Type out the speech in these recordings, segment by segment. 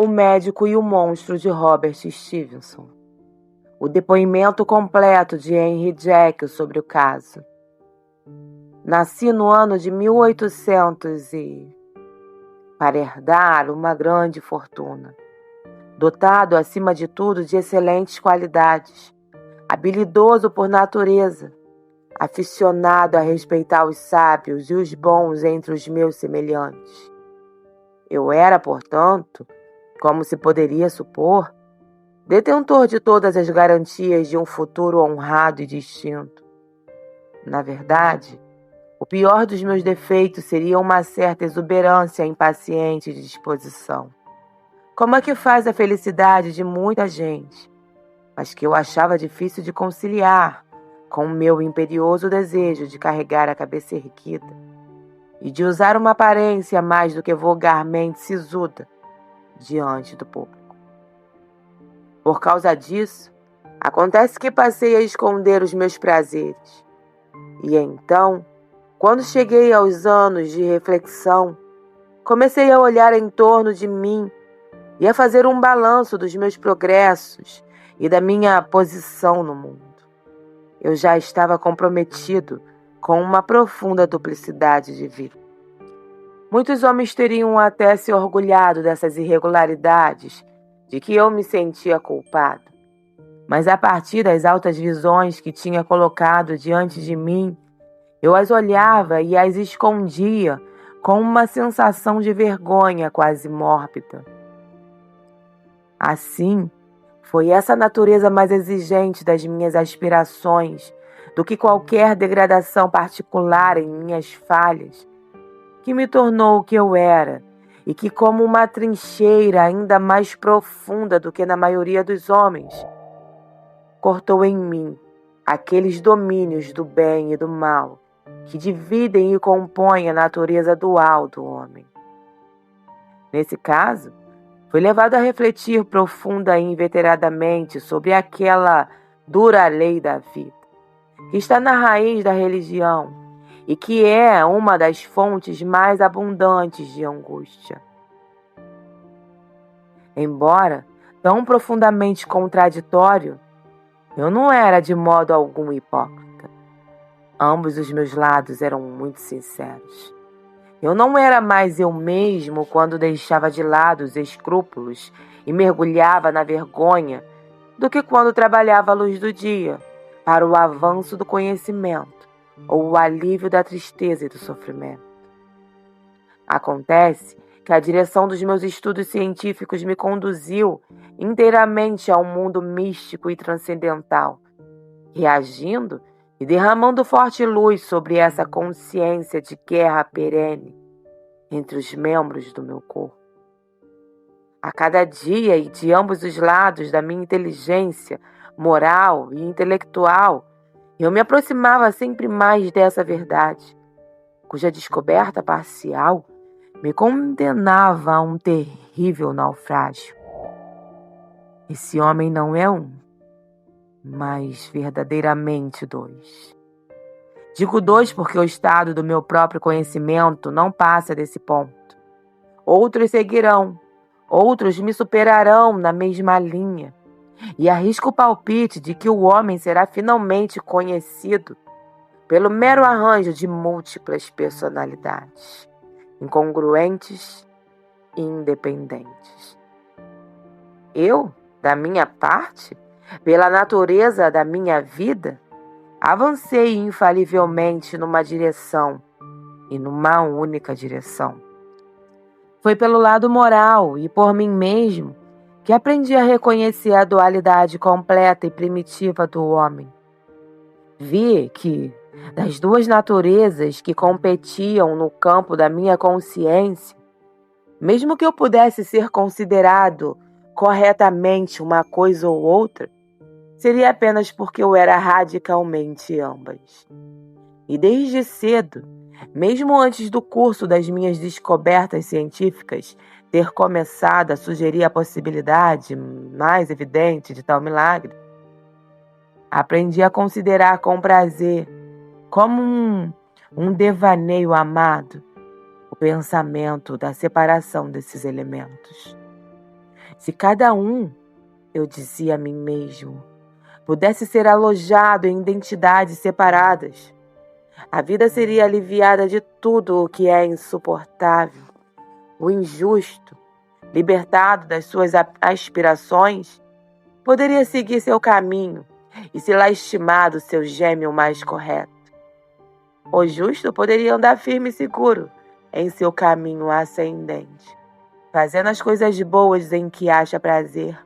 O Médico e o Monstro de Robert Stevenson. O depoimento completo de Henry Jekyll sobre o caso. Nasci no ano de 1800 para herdar uma grande fortuna. Dotado, acima de tudo, de excelentes qualidades. Habilidoso por natureza. Aficionado a respeitar os sábios e os bons entre os meus semelhantes. Eu era, portanto, como se poderia supor, detentor de todas as garantias de um futuro honrado e distinto. Na verdade, o pior dos meus defeitos seria uma certa exuberância impaciente de disposição, como a que faz a felicidade de muita gente, mas que eu achava difícil de conciliar com o meu imperioso desejo de carregar a cabeça erguida e de usar uma aparência mais do que vulgarmente sisuda diante do público. Por causa disso, acontece que passei a esconder os meus prazeres. E então, quando cheguei aos anos de reflexão, comecei a olhar em torno de mim e a fazer um balanço dos meus progressos e da minha posição no mundo. Eu já estava comprometido com uma profunda duplicidade de vida. Muitos homens teriam até se orgulhado dessas irregularidades de que eu me sentia culpado. Mas a partir das altas visões que tinha colocado diante de mim, eu as olhava e as escondia com uma sensação de vergonha quase mórbida. Assim, foi essa natureza mais exigente das minhas aspirações do que qualquer degradação particular em minhas falhas que me tornou o que eu era e que, como uma trincheira ainda mais profunda do que na maioria dos homens, cortou em mim aqueles domínios do bem e do mal que dividem e compõem a natureza dual do homem. Nesse caso, fui levado a refletir profunda e inveteradamente sobre aquela dura lei da vida, que está na raiz da religião e que é uma das fontes mais abundantes de angústia. Embora tão profundamente contraditório, eu não era de modo algum hipócrita. Ambos os meus lados eram muito sinceros. Eu não era mais eu mesmo quando deixava de lado os escrúpulos e mergulhava na vergonha do que quando trabalhava à luz do dia para o avanço do conhecimento ou o alívio da tristeza e do sofrimento. Acontece que a direção dos meus estudos científicos me conduziu inteiramente ao mundo místico e transcendental, reagindo e derramando forte luz sobre essa consciência de guerra perene entre os membros do meu corpo. A cada dia e de ambos os lados da minha inteligência moral e intelectual, eu me aproximava sempre mais dessa verdade, cuja descoberta parcial me condenava a um terrível naufrágio. Esse homem não é um, mas verdadeiramente dois. Digo dois porque o estado do meu próprio conhecimento não passa desse ponto. Outros seguirão, outros me superarão na mesma linha. E arrisco o palpite de que o homem será finalmente conhecido pelo mero arranjo de múltiplas personalidades, incongruentes e independentes. Eu, da minha parte, pela natureza da minha vida, avancei infalivelmente numa direção e numa única direção. Foi pelo lado moral e por mim mesmo que aprendi a reconhecer a dualidade completa e primitiva do homem. Vi que, das duas naturezas que competiam no campo da minha consciência, mesmo que eu pudesse ser considerado corretamente uma coisa ou outra, seria apenas porque eu era radicalmente ambas. E desde cedo, mesmo antes do curso das minhas descobertas científicas ter começado a sugerir a possibilidade mais evidente de tal milagre, aprendi a considerar com prazer, como um devaneio amado, o pensamento da separação desses elementos. Se cada um, eu dizia a mim mesmo, pudesse ser alojado em identidades separadas, a vida seria aliviada de tudo o que é insuportável. O injusto, libertado das suas aspirações, poderia seguir seu caminho e se lastimar do seu gêmeo mais correto. O justo poderia andar firme e seguro em seu caminho ascendente, fazendo as coisas boas em que acha prazer,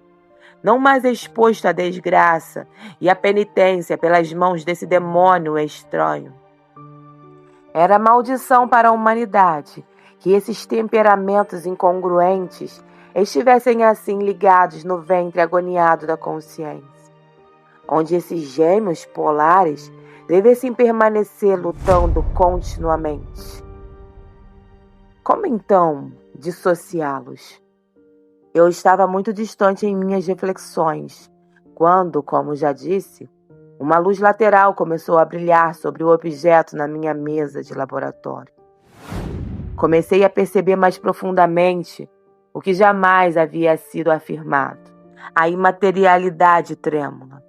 não mais exposto à desgraça e à penitência pelas mãos desse demônio estranho. Era maldição para a humanidade que esses temperamentos incongruentes estivessem assim ligados no ventre agoniado da consciência, onde esses gêmeos polares devessem permanecer lutando continuamente. Como então dissociá-los? Eu estava muito distante em minhas reflexões, quando, como já disse, uma luz lateral começou a brilhar sobre o objeto na minha mesa de laboratório. Comecei a perceber mais profundamente o que jamais havia sido afirmado: a imaterialidade trêmula,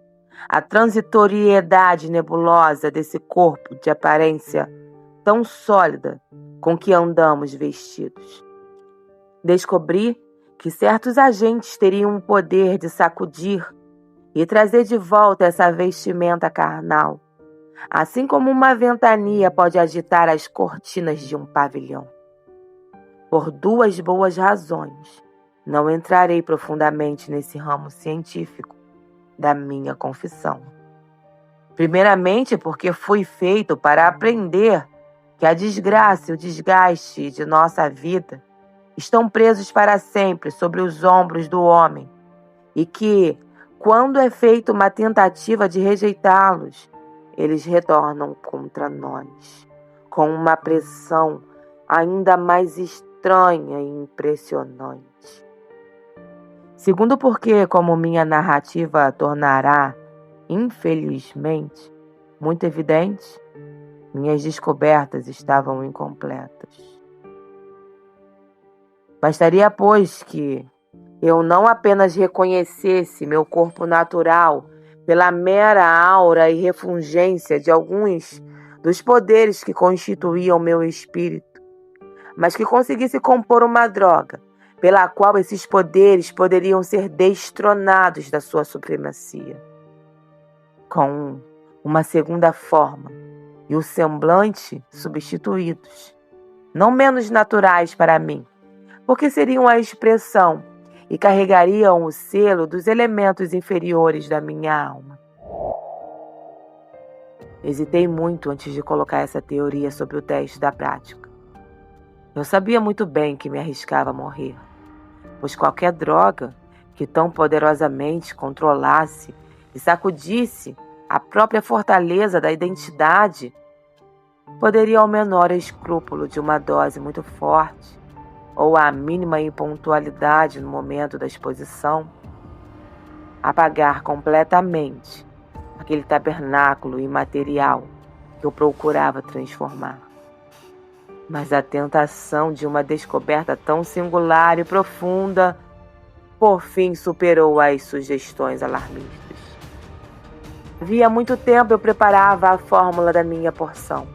a transitoriedade nebulosa desse corpo de aparência tão sólida com que andamos vestidos. Descobri que certos agentes teriam o poder de sacudir e trazer de volta essa vestimenta carnal, assim como uma ventania pode agitar as cortinas de um pavilhão. Por duas boas razões, não entrarei profundamente nesse ramo científico da minha confissão. Primeiramente, porque fui feito para aprender que a desgraça e o desgaste de nossa vida estão presos para sempre sobre os ombros do homem e que, quando é feita uma tentativa de rejeitá-los, eles retornam contra nós, com uma pressão ainda mais estranha e impressionante. Segundo porque, como minha narrativa tornará, infelizmente, muito evidente, minhas descobertas estavam incompletas. Bastaria, pois, que eu não apenas reconhecesse meu corpo natural pela mera aura e refulgência de alguns dos poderes que constituíam meu espírito, mas que conseguisse compor uma droga pela qual esses poderes poderiam ser destronados da sua supremacia, com uma segunda forma e o semblante substituídos, não menos naturais para mim, porque seriam a expressão e carregariam o selo dos elementos inferiores da minha alma. Hesitei muito antes de colocar essa teoria sobre o teste da prática. Eu sabia muito bem que me arriscava a morrer, pois qualquer droga que tão poderosamente controlasse e sacudisse a própria fortaleza da identidade poderia ao menor escrúpulo de uma dose muito forte ou a mínima impontualidade no momento da exposição apagar completamente aquele tabernáculo imaterial que eu procurava transformar. Mas a tentação de uma descoberta tão singular e profunda, por fim, superou as sugestões alarmistas. Havia muito tempo eu preparava a fórmula da minha porção.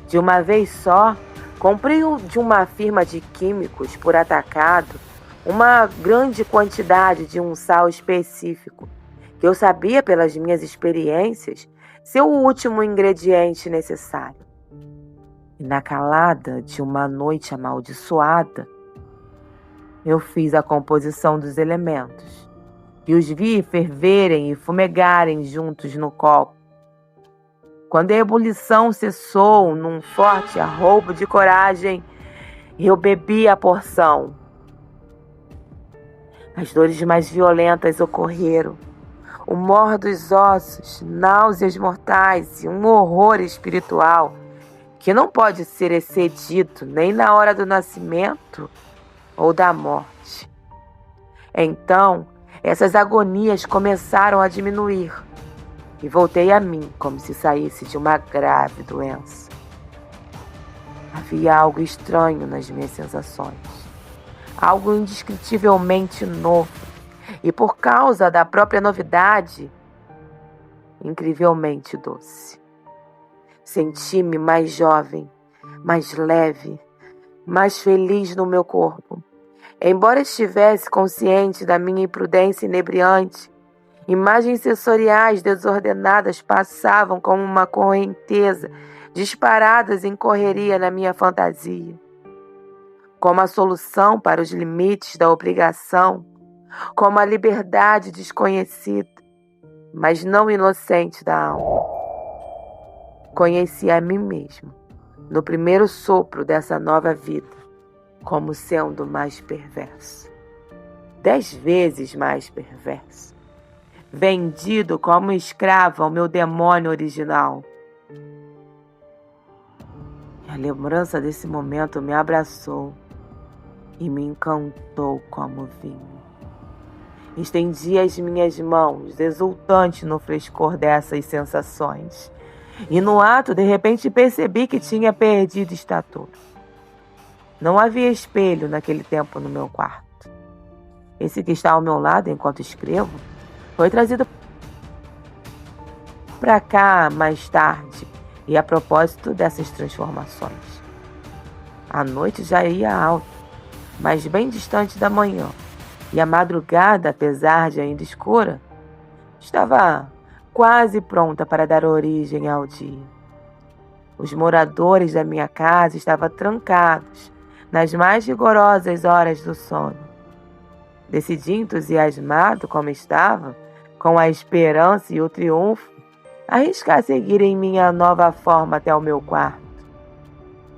De uma vez só, comprei de uma firma de químicos por atacado uma grande quantidade de um sal específico, que eu sabia pelas minhas experiências ser o último ingrediente necessário. E na calada de uma noite amaldiçoada, eu fiz a composição dos elementos e os vi ferverem e fumegarem juntos no copo. Quando a ebulição cessou num forte arroubo de coragem, eu bebi a porção. As dores mais violentas ocorreram. O mor dos ossos, náuseas mortais e um horror espiritual que não pode ser excedido nem na hora do nascimento ou da morte. Então, essas agonias começaram a diminuir e voltei a mim como se saísse de uma grave doença. Havia algo estranho nas minhas sensações. algo indescritivelmente novo. E por causa da própria novidade, incrivelmente doce. Senti-me mais jovem, mais leve, mais feliz no meu corpo. Embora estivesse consciente da minha imprudência inebriante, imagens sensoriais desordenadas passavam como uma correnteza, disparadas em correria na minha fantasia. Como a solução para os limites da obrigação, como a liberdade desconhecida, mas não inocente da alma. Conheci a mim mesmo, no primeiro sopro dessa nova vida, como sendo mais perverso. 10 vezes mais perverso. Vendido como escravo ao meu demônio original. E a lembrança desse momento me abraçou e me encantou como vinho. Estendi as minhas mãos, exultante no frescor dessas sensações. E no ato, de repente, percebi que tinha perdido estatura. Não havia espelho naquele tempo no meu quarto. Esse que está ao meu lado enquanto escrevo foi trazido para cá mais tarde e a propósito dessas transformações. A noite já ia alta, mas bem distante da manhã, e a madrugada, apesar de ainda escura, estava quase pronta para dar origem ao dia. Os moradores da minha casa estavam trancados nas mais rigorosas horas do sono. Decidi, entusiasmado como estava, com a esperança e o triunfo, arriscar seguir em minha nova forma até o meu quarto.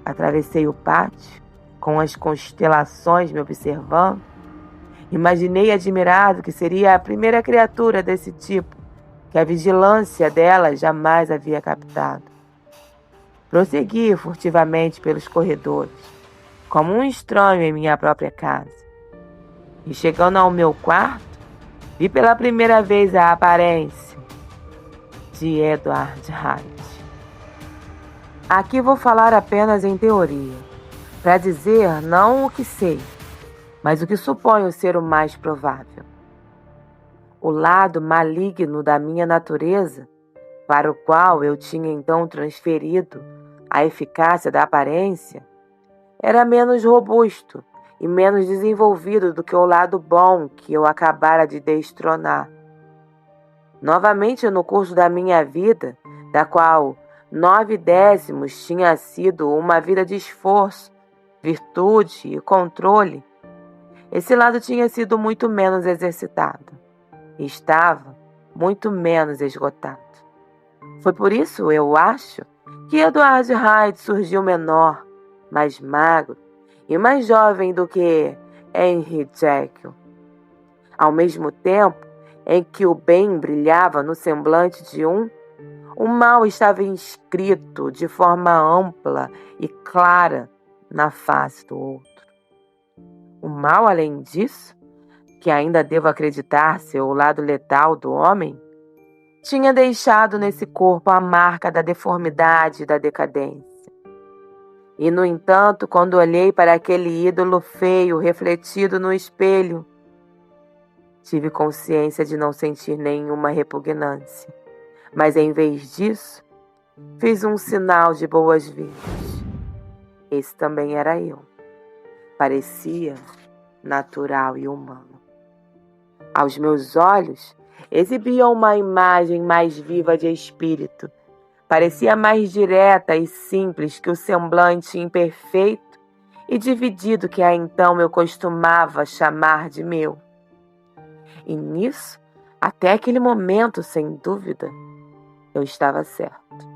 Atravessei o pátio, com as constelações me observando. Imaginei admirado que seria a primeira criatura desse tipo, que a vigilância dela jamais havia captado. Prossegui furtivamente pelos corredores, como um estranho em minha própria casa. E chegando ao meu quarto, vi pela primeira vez a aparência de Edward Hyde. Aqui vou falar apenas em teoria, para dizer não o que sei, mas o que suponho ser o mais provável. O lado maligno da minha natureza, para o qual eu tinha então transferido a eficácia da aparência, era menos robusto e menos desenvolvido do que o lado bom que eu acabara de destronar. Novamente no curso da minha vida, da qual 9/10 tinha sido uma vida de esforço, virtude e controle, esse lado tinha sido muito menos exercitado e estava muito menos esgotado. Foi por isso, eu acho, que Edward Hyde surgiu menor, mais magro e mais jovem do que Henry Jekyll. Ao mesmo tempo em que o bem brilhava no semblante de um, o mal estava inscrito de forma ampla e clara na face do outro. O mal, além disso, que ainda devo acreditar ser o lado letal do homem, tinha deixado nesse corpo a marca da deformidade e da decadência. E, no entanto, quando olhei para aquele ídolo feio refletido no espelho, tive consciência de não sentir nenhuma repugnância, mas, em vez disso, fiz um sinal de boas-vindas. Esse também era eu. Parecia natural e humano. Aos meus olhos, exibia uma imagem mais viva de espírito. Parecia mais direta e simples que o semblante imperfeito e dividido que então eu costumava chamar de meu. E nisso, até aquele momento, sem dúvida, eu estava certo.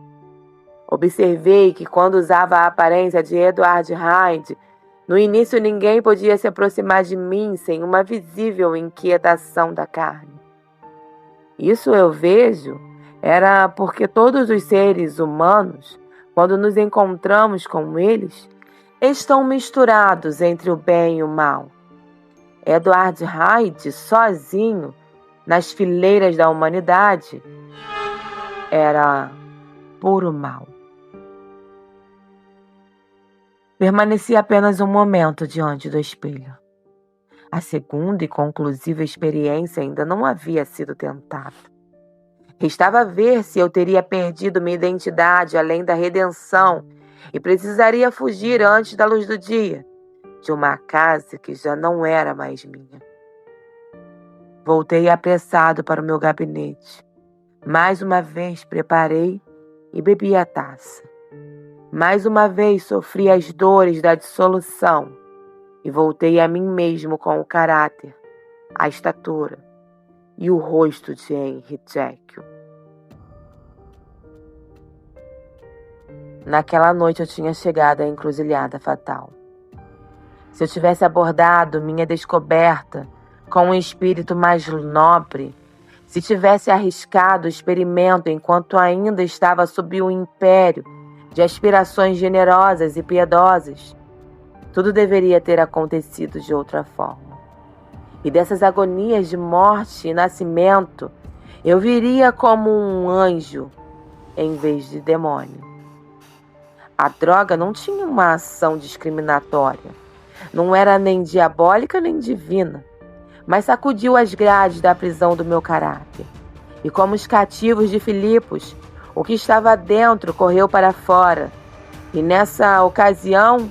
Observei que quando usava a aparência de Edward Hyde, no início ninguém podia se aproximar de mim sem uma visível inquietação da carne. Isso eu vejo era porque todos os seres humanos, quando nos encontramos com eles, estão misturados entre o bem e o mal. Edward Hyde, sozinho, nas fileiras da humanidade, era puro mal. Permaneci apenas um momento diante do espelho, A segunda e conclusiva experiência ainda não havia sido tentada. Restava ver se eu teria perdido minha identidade além da redenção e precisaria fugir antes da luz do dia, de uma casa que já não era mais minha. Voltei apressado para o meu gabinete. Mais uma vez preparei e bebi a taça. Mais uma vez sofri as dores da dissolução e voltei a mim mesmo com o caráter, a estatura e o rosto de Henry Jekyll. Naquela noite eu tinha chegado à encruzilhada fatal. Se eu tivesse abordado minha descoberta com um espírito mais nobre, se tivesse arriscado o experimento enquanto ainda estava sob o império de aspirações generosas e piedosas, tudo deveria ter acontecido de outra forma. E dessas agonias de morte e nascimento, eu viria como um anjo em vez de demônio. A droga não tinha uma ação discriminatória. Não era nem diabólica nem divina, mas sacudiu as grades da prisão do meu caráter. E como os cativos de Filipos, o que estava dentro correu para fora. E nessa ocasião,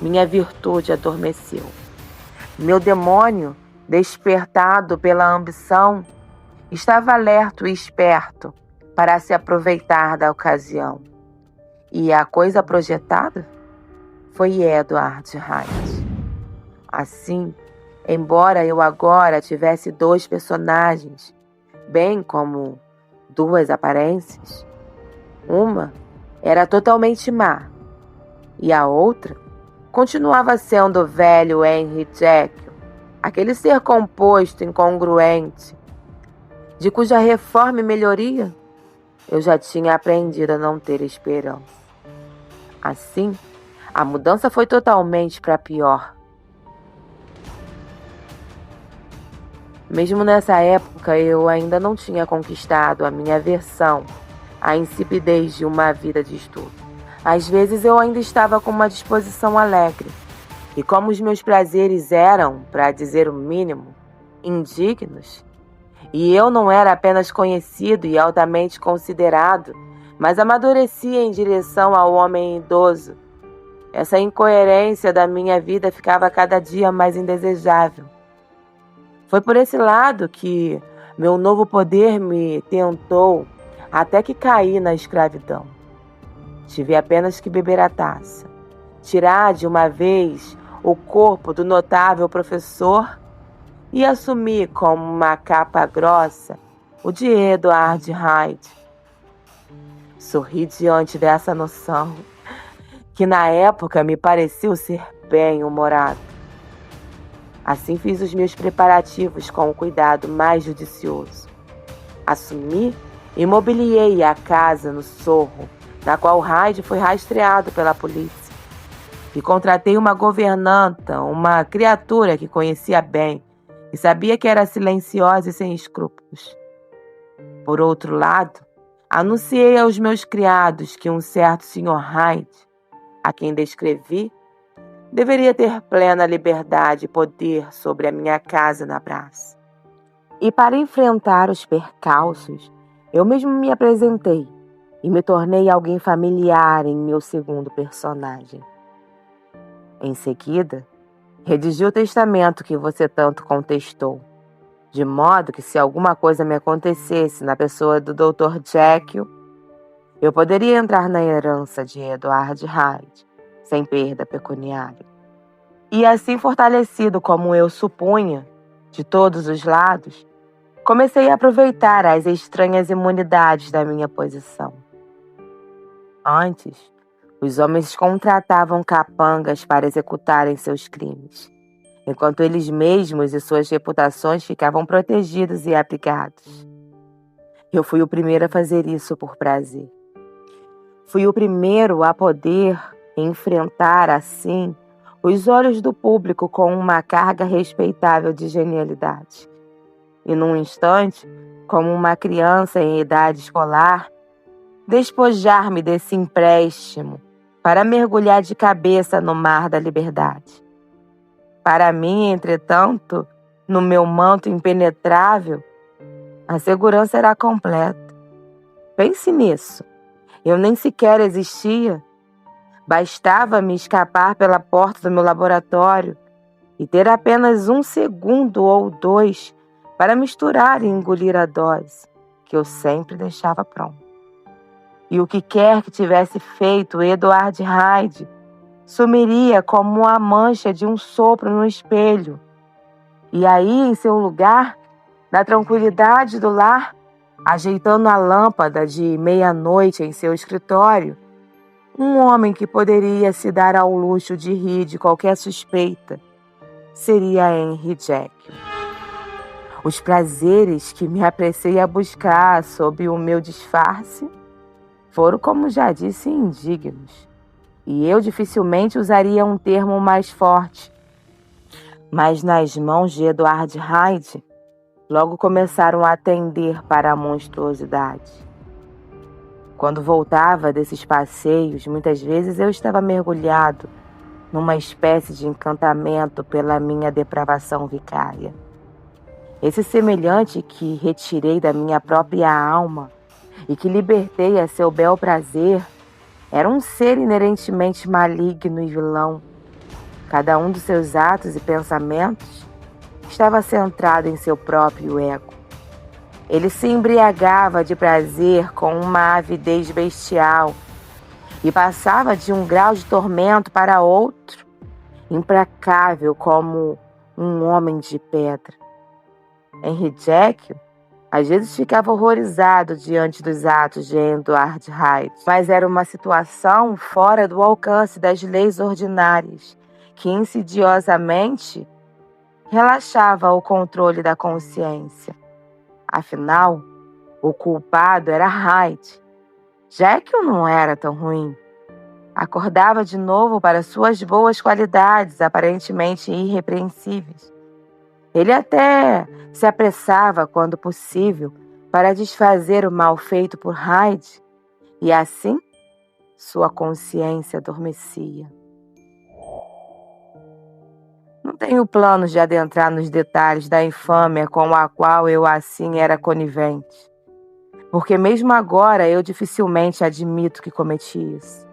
minha virtude adormeceu. Meu demônio, despertado pela ambição, estava alerta e esperto para se aproveitar da ocasião. E a coisa projetada foi Edward Hyde. Assim, embora eu agora tivesse 2 personagens, bem como 2 aparências, uma era totalmente má e a outra continuava sendo o velho Henry Jekyll, aquele ser composto, incongruente, de cuja reforma e melhoria eu já tinha aprendido a não ter esperança. Assim, a mudança foi totalmente para pior. Mesmo nessa época, eu ainda não tinha conquistado a minha aversão à insipidez de uma vida de estudo. Às vezes eu ainda estava com uma disposição alegre, e como os meus prazeres eram, para dizer o mínimo, indignos, e eu não era apenas conhecido e altamente considerado, mas amadurecia em direção ao homem idoso, essa incoerência da minha vida ficava cada dia mais indesejável. Foi por esse lado que meu novo poder me tentou até que caí na escravidão. Tive apenas que beber a taça, tirar de uma vez o corpo do notável professor e assumir como uma capa grossa o de Edward Hyde. Sorri diante dessa noção, que na época me pareceu ser bem-humorado. Assim fiz os meus preparativos com um cuidado mais judicioso. Assumi e mobiliei a casa no Sorro, na qual Hyde foi rastreado pela polícia. E contratei uma governanta, uma criatura que conhecia bem e sabia que era silenciosa e sem escrúpulos. Por outro lado, anunciei aos meus criados que um certo Sr. Hyde, a quem descrevi, deveria ter plena liberdade e poder sobre a minha casa na praça. E para enfrentar os percalços, eu mesmo me apresentei e me tornei alguém familiar em meu segundo personagem. Em seguida, redigi o testamento que você tanto contestou, de modo que se alguma coisa me acontecesse na pessoa do Dr. Jekyll, eu poderia entrar na herança de Edward Hyde, sem perda pecuniária. E assim fortalecido como eu supunha, de todos os lados, comecei a aproveitar as estranhas imunidades da minha posição. Antes, os homens contratavam capangas para executarem seus crimes, enquanto eles mesmos e suas reputações ficavam protegidos e abrigados. Eu fui o primeiro a fazer isso por prazer. Fui o primeiro a poder enfrentar, assim, os olhos do público com uma carga respeitável de genialidade. E num instante, como uma criança em idade escolar, despojar-me desse empréstimo para mergulhar de cabeça no mar da liberdade. Para mim, entretanto, no meu manto impenetrável, a segurança era completa. Pense nisso. Eu nem sequer existia. Bastava-me escapar pela porta do meu laboratório e ter apenas 1 segundo ou 2 para misturar e engolir a dose, que eu sempre deixava pronta. E o que quer que tivesse feito Edward Hyde sumiria como a mancha de um sopro no espelho. E aí, em seu lugar, na tranquilidade do lar, ajeitando a lâmpada de meia-noite em seu escritório, um homem que poderia se dar ao luxo de rir de qualquer suspeita seria Henry Jekyll. Os prazeres que me apressei a buscar sob o meu disfarce foram, como já disse, indignos. E eu dificilmente usaria um termo mais forte. Mas nas mãos de Edward Hyde, logo começaram a tender para a monstruosidade. Quando voltava desses passeios, muitas vezes eu estava mergulhado numa espécie de encantamento pela minha depravação vicária. Esse semelhante que retirei da minha própria alma e que libertei a seu bel prazer era um ser inerentemente maligno e vilão. Cada um dos seus atos e pensamentos estava centrado em seu próprio ego. Ele se embriagava de prazer com uma avidez bestial e passava de um grau de tormento para outro, implacável como um homem de pedra. Henry Jekyll às vezes ficava horrorizado diante dos atos de Edward Hyde, mas era uma situação fora do alcance das leis ordinárias, que insidiosamente relaxava o controle da consciência. Afinal, o culpado era Hyde. Jekyll não era tão ruim. Acordava de novo para suas boas qualidades, aparentemente irrepreensíveis. Ele até se apressava, quando possível, para desfazer o mal feito por Hyde, e assim sua consciência adormecia. Não tenho planos de adentrar nos detalhes da infâmia com a qual eu assim era conivente, porque mesmo agora eu dificilmente admito que cometi isso,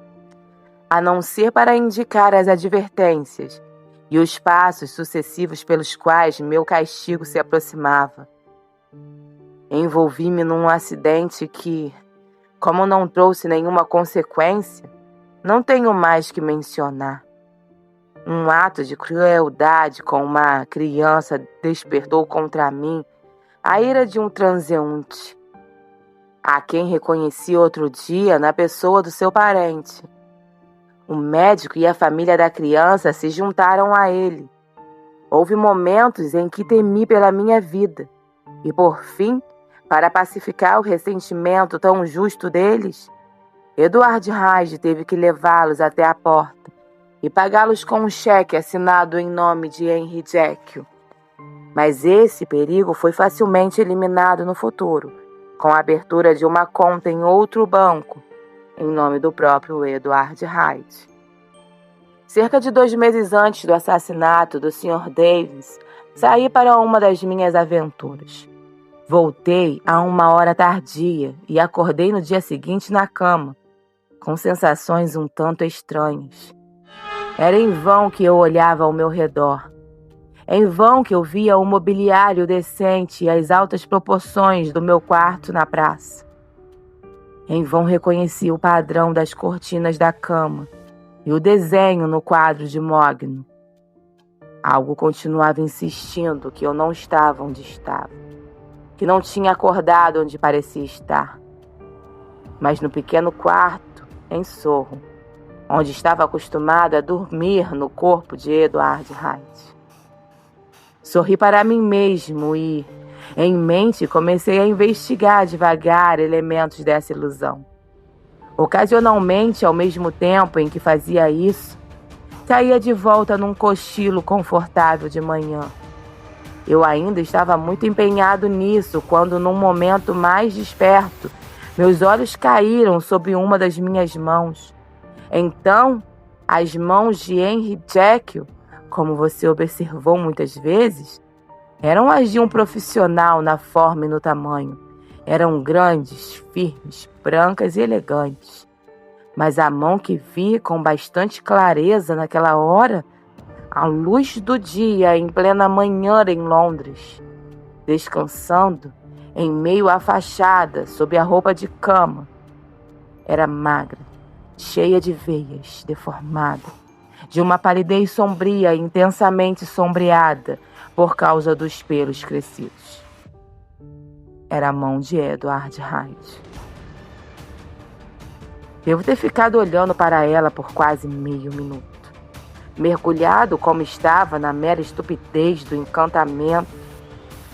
a não ser para indicar as advertências e os passos sucessivos pelos quais meu castigo se aproximava. Envolvi-me num acidente que, como não trouxe nenhuma consequência, não tenho mais que mencionar. Um ato de crueldade com uma criança despertou contra mim a ira de um transeunte, a quem reconheci outro dia na pessoa do seu parente. O médico e a família da criança se juntaram a ele. Houve momentos em que temi pela minha vida. E, por fim, para pacificar o ressentimento tão justo deles, Edward Hyde teve que levá-los até a porta e pagá-los com um cheque assinado em nome de Henry Jekyll. Mas esse perigo foi facilmente eliminado no futuro, com a abertura de uma conta em outro banco, em nome do próprio Edward Hyde. Cerca de 2 meses antes do assassinato do Sr. Davis, saí para uma das minhas aventuras. Voltei a uma hora tardia e acordei no dia seguinte na cama, com sensações um tanto estranhas. Era em vão que eu olhava ao meu redor. Em vão que eu via o mobiliário decente e as altas proporções do meu quarto na praça. Em vão reconheci o padrão das cortinas da cama e o desenho no quadro de mogno. Algo continuava insistindo que eu não estava onde estava, que não tinha acordado onde parecia estar. Mas no pequeno quarto, em Sorro, onde estava acostumado a dormir no corpo de Edward Hyde. Sorri para mim mesmo e, em mente, comecei a investigar devagar elementos dessa ilusão. Ocasionalmente, ao mesmo tempo em que fazia isso, caía de volta num cochilo confortável de manhã. Eu ainda estava muito empenhado nisso quando, num momento mais desperto, meus olhos caíram sobre uma das minhas mãos. Então, as mãos de Henry Jekyll como você observou muitas vezes, eram as de um profissional na forma e no tamanho. Eram grandes, firmes, brancas e elegantes. Mas a mão que vi com bastante clareza naquela hora, à luz do dia, em plena manhã em Londres, descansando em meio à fachada, sob a roupa de cama, era magra, cheia de veias, deformada, de uma palidez sombria, intensamente sombreada por causa dos pelos crescidos. Era a mão de Edward Hyde. Devo ter ficado olhando para ela por quase meio minuto, mergulhado como estava na mera estupidez do encantamento,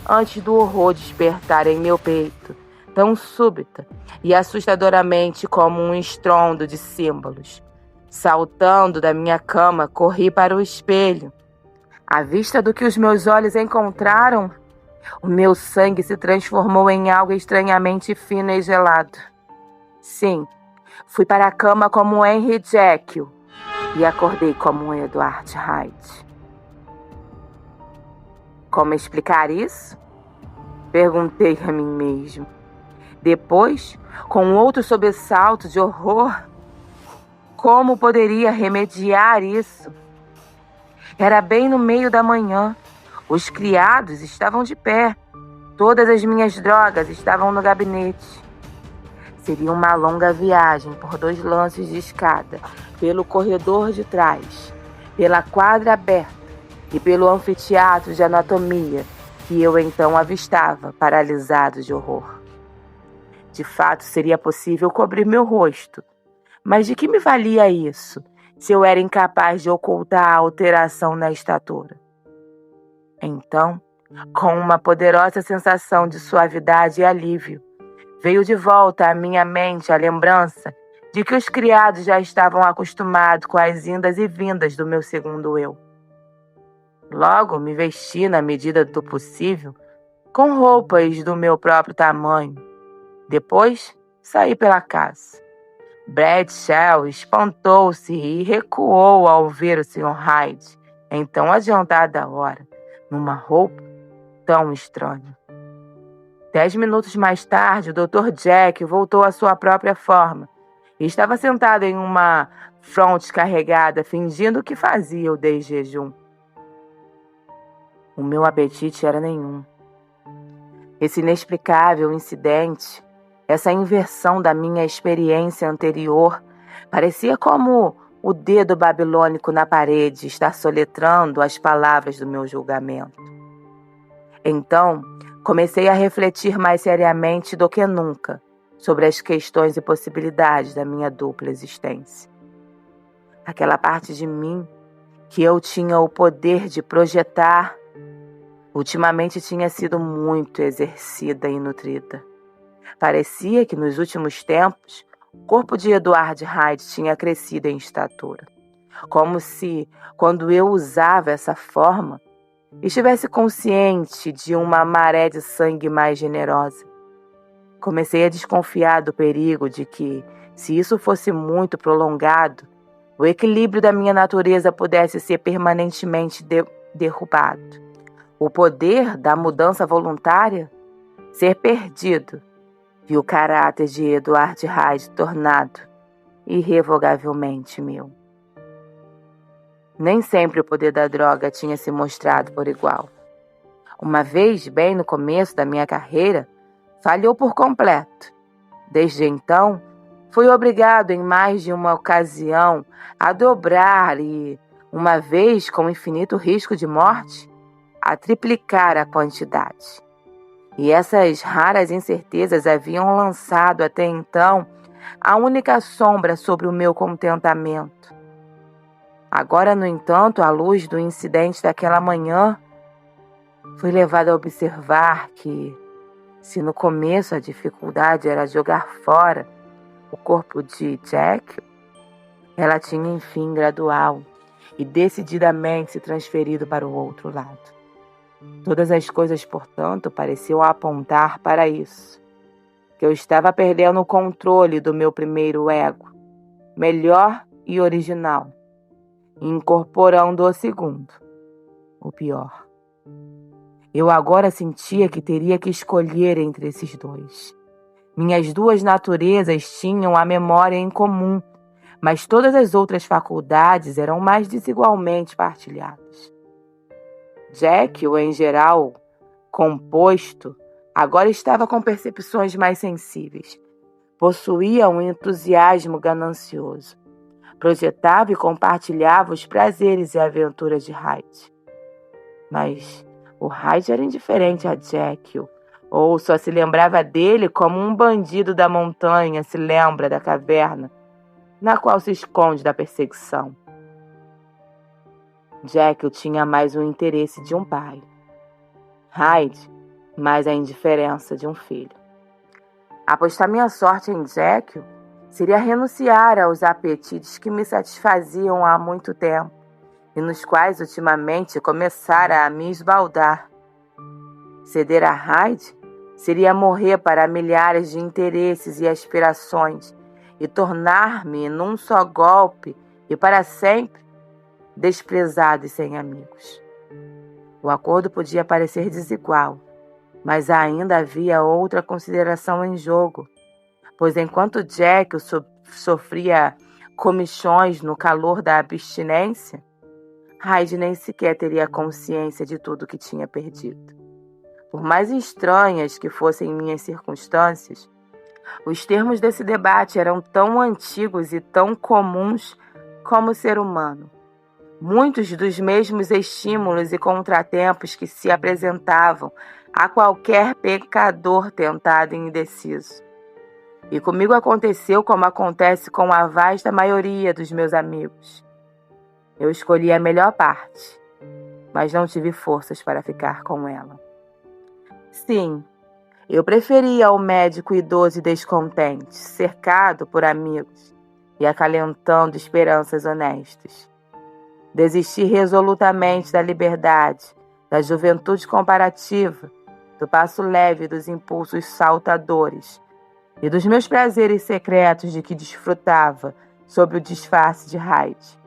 antes do horror despertar em meu peito, tão súbita e assustadoramente como um estrondo de símbolos. Saltando da minha cama, corri para o espelho. À vista do que os meus olhos encontraram, o meu sangue se transformou em algo estranhamente fino e gelado. Sim, fui para a cama como Henry Jekyll e acordei como Edward Hyde. Como explicar isso? Perguntei a mim mesmo. Depois, com outro sobressalto de horror, como poderia remediar isso? Era bem no meio da manhã. Os criados estavam de pé. Todas as minhas drogas estavam no gabinete. Seria uma longa viagem por 2 lances de escada, pelo corredor de trás, pela quadra aberta e pelo anfiteatro de anatomia que eu então avistava, paralisado de horror. De fato, seria possível cobrir meu rosto. Mas de que me valia isso, se eu era incapaz de ocultar a alteração na estatura? Então, com uma poderosa sensação de suavidade e alívio, veio de volta à minha mente a lembrança de que os criados já estavam acostumados com as indas e vindas do meu segundo eu. Logo me vesti na medida do possível, com roupas do meu próprio tamanho. Depois, saí pela casa. Bradshaw espantou-se e recuou ao ver o Sr. Hyde, em tão adiantada hora, numa roupa tão estranha. 10 minutos mais tarde, o Dr. Jack voltou à sua própria forma e estava sentado em uma fronte carregada, fingindo que fazia o desjejum. O meu apetite era nenhum. Esse inexplicável incidente, essa inversão da minha experiência anterior, parecia como o dedo babilônico na parede estar soletrando as palavras do meu julgamento. Então, comecei a refletir mais seriamente do que nunca sobre as questões e possibilidades da minha dupla existência. Aquela parte de mim que eu tinha o poder de projetar, ultimamente tinha sido muito exercida e nutrida. Parecia que nos últimos tempos, o corpo de Edward Hyde tinha crescido em estatura. Como se, quando eu usava essa forma, estivesse consciente de uma maré de sangue mais generosa. Comecei a desconfiar do perigo de que, se isso fosse muito prolongado, o equilíbrio da minha natureza pudesse ser permanentemente derrubado. O poder da mudança voluntária ser perdido e o caráter de Edward Hyde tornado irrevogavelmente meu. Nem sempre o poder da droga tinha se mostrado por igual. Uma vez, bem no começo da minha carreira, falhou por completo. Desde então, fui obrigado em mais de uma ocasião a dobrar e, uma vez com infinito risco de morte, a triplicar a quantidade. E essas raras incertezas haviam lançado até então a única sombra sobre o meu contentamento. Agora, no entanto, à luz do incidente daquela manhã, fui levado a observar que, se no começo a dificuldade era jogar fora o corpo de Jack, ela tinha, enfim, gradual e decididamente se transferido para o outro lado. Todas as coisas, portanto, pareciam apontar para isso, que eu estava perdendo o controle do meu primeiro ego, melhor e original, e incorporando o segundo, o pior. Eu agora sentia que teria que escolher entre esses dois. Minhas duas naturezas tinham a memória em comum, mas todas as outras faculdades eram mais desigualmente partilhadas. Jekyll, em geral, composto, agora estava com percepções mais sensíveis. Possuía um entusiasmo ganancioso. Projetava e compartilhava os prazeres e aventuras de Hyde. Mas o Hyde era indiferente a Jekyll, ou só se lembrava dele como um bandido da montanha se lembra da caverna, na qual se esconde da perseguição. Jekyll tinha mais o interesse de um pai. Hyde, mais a indiferença de um filho. Apostar minha sorte em Jekyll seria renunciar aos apetites que me satisfaziam há muito tempo e nos quais ultimamente começara a me esbaldar. Ceder a Hyde seria morrer para milhares de interesses e aspirações e tornar-me num só golpe e para sempre desprezado e sem amigos. O acordo podia parecer desigual, mas ainda havia outra consideração em jogo, pois enquanto Jekyll sofria comichões no calor da abstinência, Hyde nem sequer teria consciência de tudo que tinha perdido. Por mais estranhas que fossem minhas circunstâncias, os termos desse debate eram tão antigos e tão comuns como o ser humano. Muitos dos mesmos estímulos e contratempos que se apresentavam a qualquer pecador tentado e indeciso. E comigo aconteceu como acontece com a vasta maioria dos meus amigos. Eu escolhi a melhor parte, mas não tive forças para ficar com ela. Sim, eu preferia ao médico idoso e descontente, cercado por amigos e acalentando esperanças honestas. Desisti resolutamente da liberdade, da juventude comparativa, do passo leve dos impulsos saltadores e dos meus prazeres secretos de que desfrutava sob o disfarce de Hyde.